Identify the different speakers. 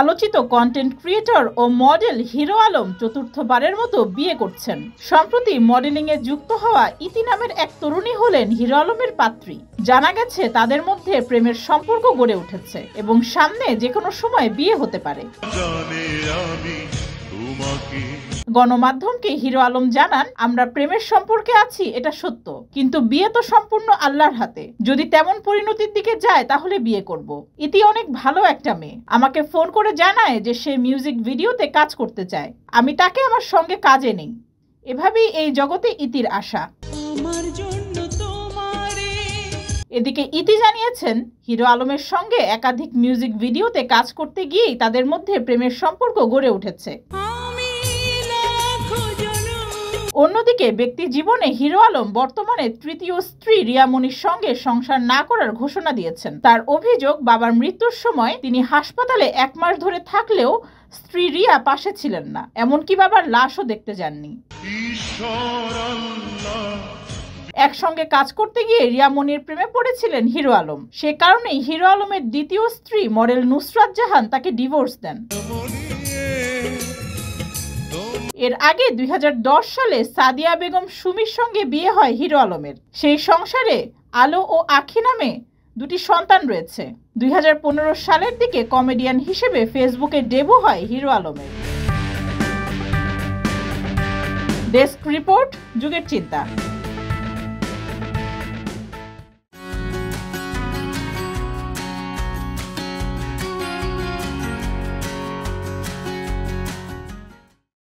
Speaker 1: আলোচিত content creator ও model hero Alam চতুর্থবারের মতো বিয়ে করছেন। সম্প্রতি মডেলিং এ যুক্ত হওয়া ইতি নামের এক তরুণী হলেন হিরো আলমের পাত্রী। জানা গেছে তাদের মধ্যে প্রেমের সম্পর্ক গড়ে উঠেছে এবং সামনে যে কোনো সময় বিয়ে হতে পারে। গণমাধ্যমকে হিরো আলম জানান, আমরা প্রেমের সম্পর্কে আছি এটা সত্য, কিন্তু বিয়ে তো সম্পূর্ণ আল্লাহর হাতে। যদি তেমন পরিণতির দিকে যায় তাহলে বিয়ে করব। ইতি অনেক ভালো একটা মেয়ে, আমাকে ফোন করে জানায় যে সে মিউজিক ভিডিওতে কাজ করতে চায়, আমি তাকে আমার সঙ্গে কাজে নেই। এভাবেই এই জগতে ইতির আশা। এদিকে ইতি জানিয়েছেন, হিরো আলমের সঙ্গে একাধিক মিউজিক ভিডিওতে কাজ করতে গিয়েই তাদের মধ্যে প্রেমের সম্পর্ক গড়ে উঠেছে। অন্যদিকে ব্যক্তি জীবনে হিরো আলম বর্তমানে তৃতীয় স্ত্রী রিয়া মনির সঙ্গে সংসার না করার ঘোষণা দিয়েছেন। তার অভিযোগ, বাবার মৃত্যুর সময় তিনি হাসপাতালে 1 মাস ধরে থাকলেও স্ত্রী রিয়া পাশে ছিলেন না, এমনকি বাবার লাশও দেখতে যাননি। একসঙ্গে কাজ করতে গিয়ে রিয়া মনির প্রেমে পড়েছিলেন হিরো আলম। সে কারণেই হিরো আলমের দ্বিতীয় স্ত্রী মডেল নুসরাত জাহান তাকে ডিভোর্স দেন। এর আগে 2010 সালে সাদিয়া বেগম সুমির সঙ্গে বিয়ে হয় হিরো আলমের। সেই সংসারে আলো ও আখি নামে 2টি সন্তান রয়েছে। 2015 সালের দিকে কমেডিয়ান হিসেবে ফেসবুকে ডেবু হয় হিরো আলমের। ডেস্ক রিপোর্ট, যুগের চিন্তা।